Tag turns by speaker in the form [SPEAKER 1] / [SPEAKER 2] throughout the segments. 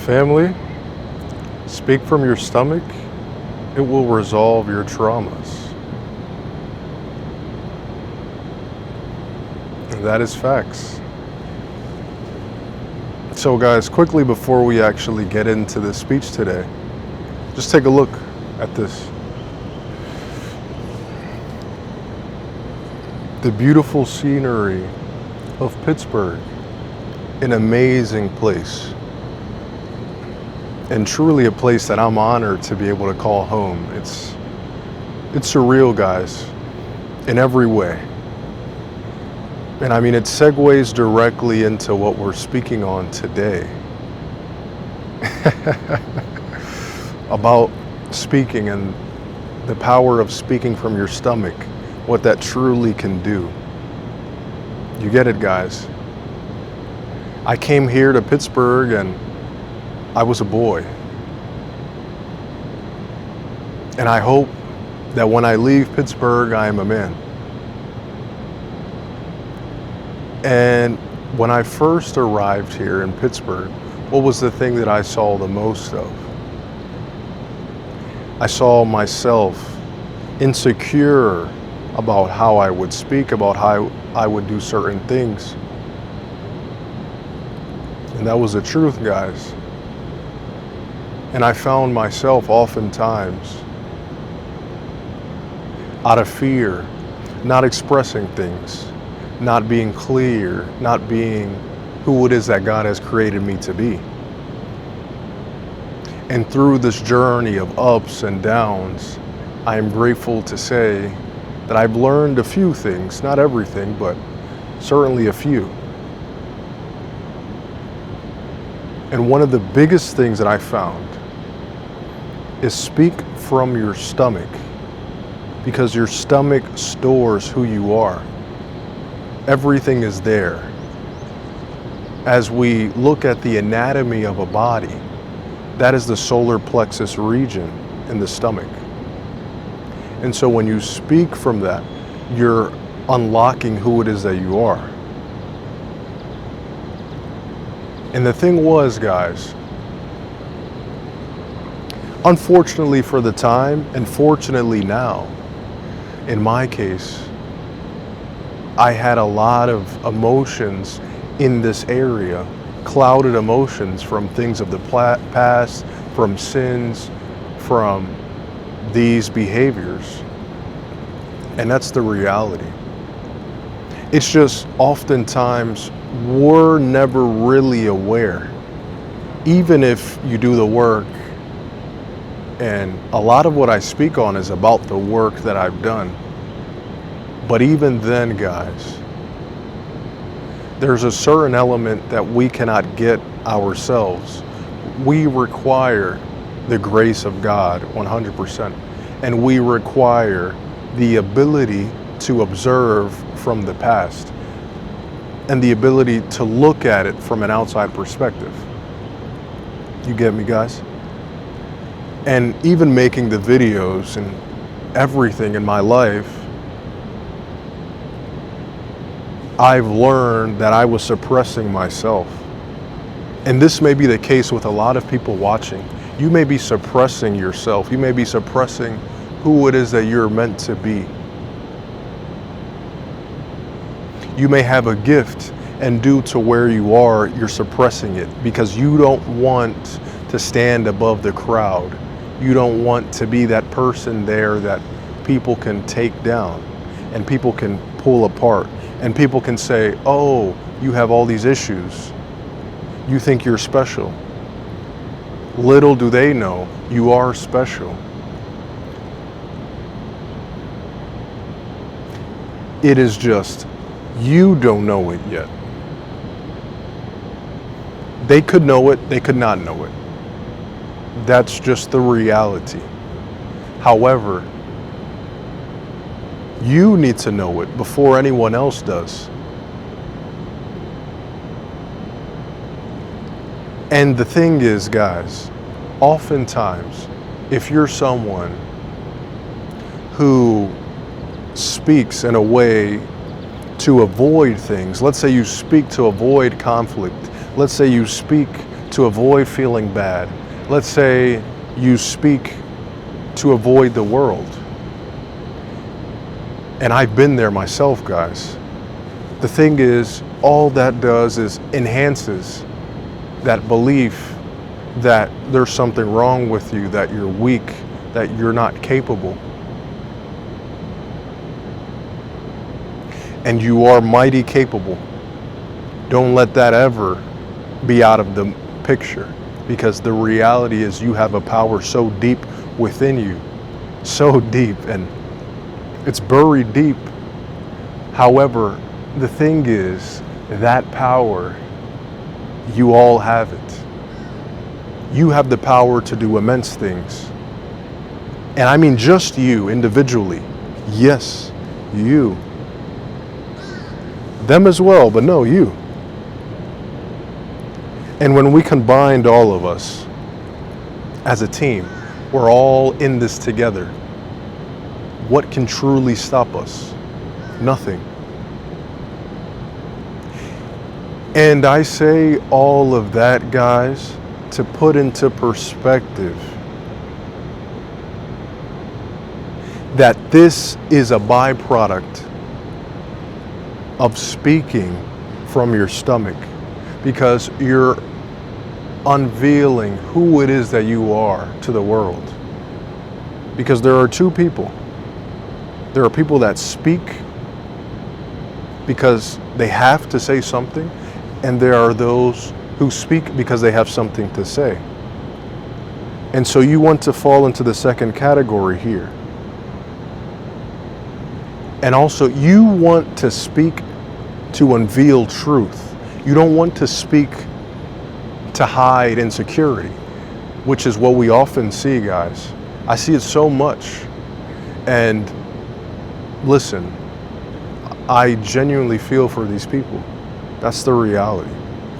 [SPEAKER 1] Family, speak from your stomach. It will resolve your traumas. And that is facts. So guys, quickly before we actually get into this speech today, just take a look at this. The beautiful scenery of Pittsburgh, an amazing place. And truly a place that I'm honored to be able to call home. It's surreal, guys, in every way. And I mean, it segues directly into what we're speaking on today. About speaking and the power of speaking from your stomach, what that truly can do. You get it, guys? I came here to Pittsburgh and I was a boy. And I hope that when I leave Pittsburgh, I am a man. And when I first arrived here in Pittsburgh, what was the thing that I saw the most of? I saw myself insecure about how I would speak, about how I would do certain things. And that was the truth, guys. And I found myself oftentimes out of fear, not expressing things, not being clear, not being who it is that God has created me to be. And through this journey of ups and downs, I am grateful to say that I've learned a few things, not everything, but certainly a few. And one of the biggest things that I found is speak from your stomach, because your stomach stores who you are. Everything is there. As we look at the anatomy of a body, that is the solar plexus region in the stomach. And so when you speak from that, you're unlocking who it is that you are. And the thing was, guys, unfortunately for the time, and fortunately now, in my case, I had a lot of emotions in this area, clouded emotions from things of the past, from sins, from these behaviors. And that's the reality. It's just oftentimes we're never really aware, even if you do the work. And a lot of what I speak on is about the work that I've done. But even then, guys, there's a certain element that we cannot get ourselves. We require the grace of God 100%. And we require the ability to observe from the past and the ability to look at it from an outside perspective. You get me, guys? And even making the videos and everything in my life, I've learned that I was suppressing myself. And this may be the case with a lot of people watching. You may be suppressing yourself. You may be suppressing who it is that you're meant to be. You may have a gift, and due to where you are, you're suppressing it because you don't want to stand above the crowd. You don't want to be that person there that people can take down and people can pull apart and people can say, oh, you have all these issues. You think you're special. Little do they know, you are special. It is just, you don't know it yet. They could know it, they could not know it. That's just the reality. However, you need to know it before anyone else does. And the thing is, guys, oftentimes, if you're someone who speaks in a way to avoid things, let's say you speak to avoid conflict, let's say you speak to avoid feeling bad. Let's say you speak to avoid the world. And I've been there myself, guys. The thing is, all that does is enhances that belief that there's something wrong with you, that you're weak, that you're not capable. And you are mighty capable. Don't let that ever be out of the picture, because the reality is you have a power so deep within you, so deep, and it's buried deep. However, the thing is, that power, you all have it. You have the power to do immense things. And I mean just you individually. Yes, you. Them as well, but no, you. And when we combined all of us as a team, we're all in this together. What can truly stop us? Nothing. And I say all of that, guys, to put into perspective that this is a byproduct of speaking from your stomach, because you're unveiling who it is that you are to the world. Because there are two people. There are people that speak because they have to say something, and there are those who speak because they have something to say. And so you want to fall into the second category here. And also, you want to speak to unveil truth. You don't want to speak to hide insecurity, which is what we often see, guys. I see it so much. And listen, I genuinely feel for these people. That's the reality.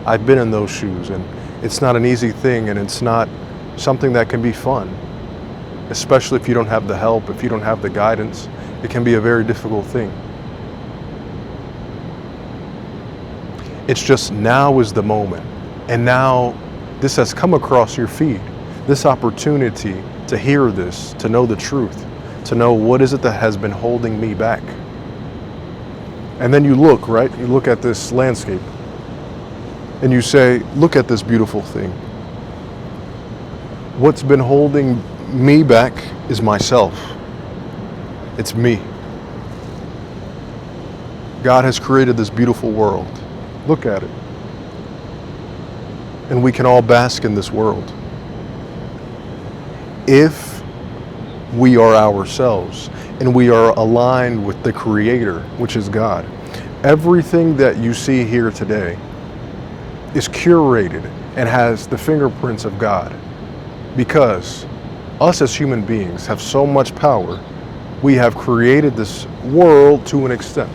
[SPEAKER 1] I've been in those shoes, and it's not an easy thing, and it's not something that can be fun, especially if you don't have the help, if you don't have the guidance. It can be a very difficult thing. It's just now is the moment. And now this has come across your feed, this opportunity to hear this, to know the truth, to know what is it that has been holding me back. And then you look, right? You look at this landscape and you say, look at this beautiful thing. What's been holding me back is myself. It's me. God has created this beautiful world. Look at it. And we can all bask in this world if we are ourselves and we are aligned with the Creator, which is God. Everything that you see here today is curated and has the fingerprints of God, because us as human beings have so much power. We have created this world to an extent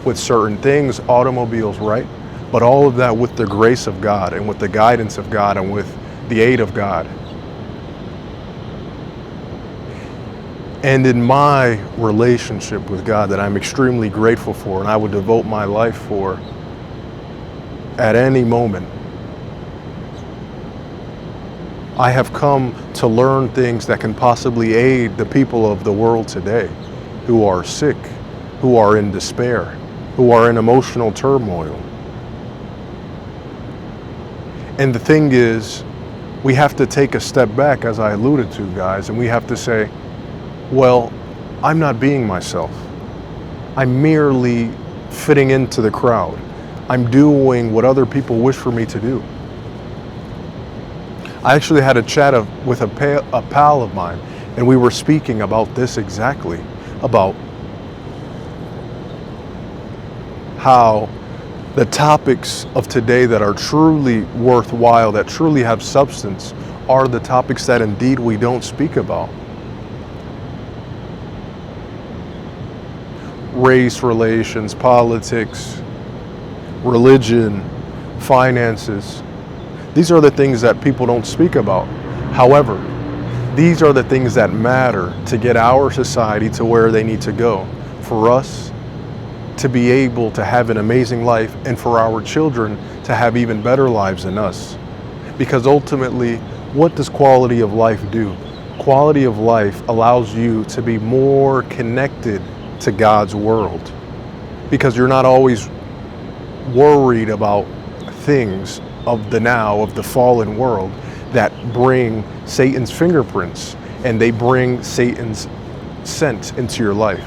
[SPEAKER 1] with certain things, automobiles, right? But all of that with the grace of God and with the guidance of God and with the aid of God. And in my relationship with God that I'm extremely grateful for and I would devote my life for at any moment, I have come to learn things that can possibly aid the people of the world today who are sick, who are in despair, who are in emotional turmoil. And the thing is, we have to take a step back, as I alluded to, guys, and we have to say, well, I'm not being myself. I'm merely fitting into the crowd. I'm doing what other people wish for me to do. I actually had a chat with a pal of mine, and we were speaking about this exactly, about how the topics of today that are truly worthwhile, that truly have substance, are the topics that indeed we don't speak about. Race relations, politics, religion, finances. These are the things that people don't speak about. However, these are the things that matter to get our society to where they need to go, for us to be able to have an amazing life and for our children to have even better lives than us. Because ultimately, what does quality of life do? Quality of life allows you to be more connected to God's world, because you're not always worried about things of the now, of the fallen world, that bring Satan's fingerprints and they bring Satan's scent into your life.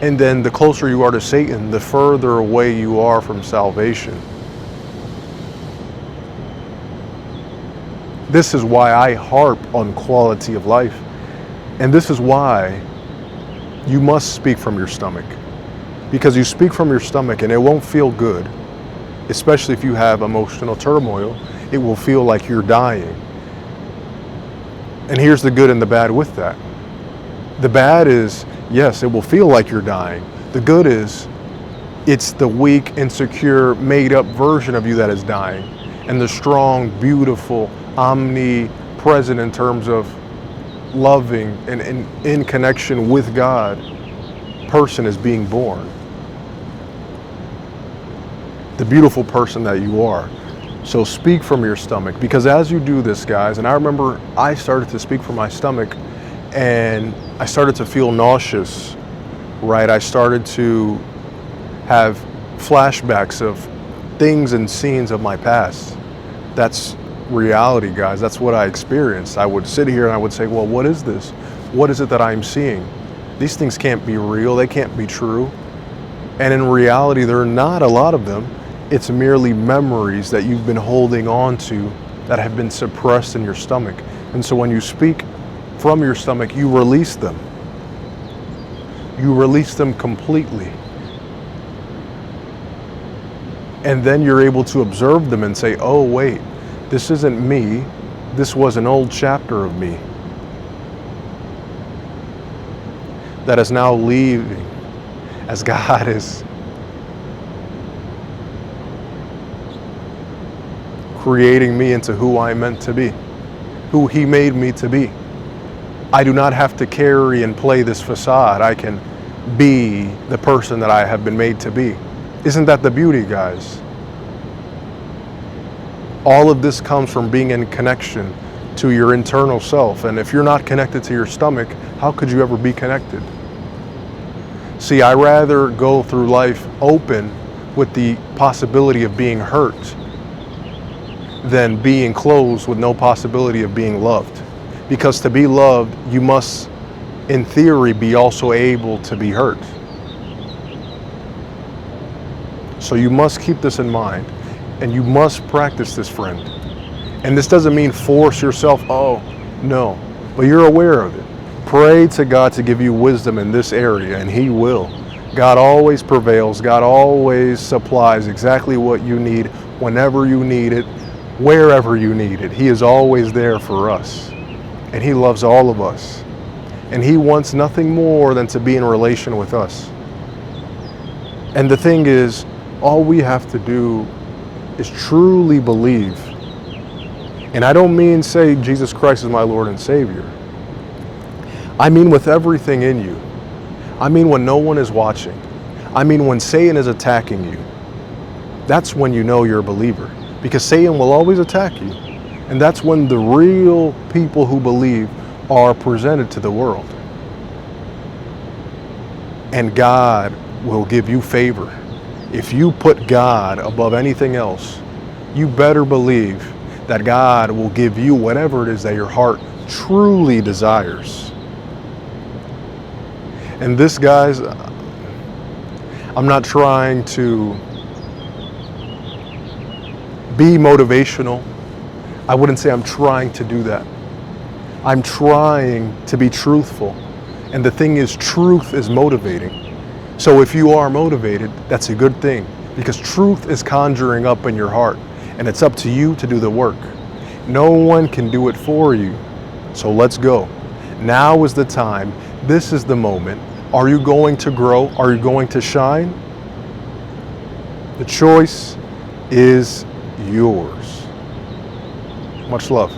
[SPEAKER 1] And then the closer you are to Satan, the further away you are from salvation. This is why I harp on quality of life. And this is why you must speak from your stomach. Because you speak from your stomach and it won't feel good, especially if you have emotional turmoil. It will feel like you're dying. And here's the good and the bad with that. The bad is, yes, it will feel like you're dying. The good is, it's the weak, insecure, made-up version of you that is dying. And the strong, beautiful, omnipresent in terms of loving and in connection with God person is being born. The beautiful person that you are. So speak from your stomach, because as you do this, guys, and I remember I started to speak from my stomach and I started to feel nauseous, right? I started to have flashbacks of things and scenes of my past. That's reality, guys. That's what I experienced. I would sit here and I would say, well, what is this? What is it that I'm seeing? These things can't be real. They can't be true. And in reality, there are not a lot of them. It's merely memories that you've been holding on to that have been suppressed in your stomach. And so when you speak from your stomach, you release them. You release them completely. And then you're able to observe them and say, oh, wait, this isn't me. This was an old chapter of me that is now leaving as God is creating me into who I'm meant to be, who He made me to be. I do not have to carry and play this facade. I can be the person that I have been made to be. Isn't that the beauty, guys? All of this comes from being in connection to your internal self. And if you're not connected to your stomach, how could you ever be connected? See, I rather go through life open with the possibility of being hurt than being closed with no possibility of being loved. Because to be loved, you must, in theory, be also able to be hurt. So you must keep this in mind, and you must practice this, friend. And this doesn't mean force yourself, oh, no, but you're aware of it. Pray to God to give you wisdom in this area, and He will. God always prevails. God always supplies exactly what you need, whenever you need it, wherever you need it. He is always there for us, and He loves all of us, and He wants nothing more than to be in relation with us. And the thing is, all we have to do is truly believe. And I don't mean say Jesus Christ is my Lord and Savior. I mean with everything in you. I mean when no one is watching. I mean when Satan is attacking you. That's when you know you're a believer. Because Satan will always attack you. And that's when the real people who believe are presented to the world. And God will give you favor. If you put God above anything else, you better believe that God will give you whatever it is that your heart truly desires. And this, guys, I'm not trying to be motivational. I wouldn't say I'm trying to do that. I'm trying to be truthful. And the thing is, truth is motivating. So if you are motivated, that's a good thing, because truth is conjuring up in your heart, and it's up to you to do the work. No one can do it for you. So let's go. Now is the time. This is the moment. Are you going to grow? Are you going to shine? The choice is yours. Much love.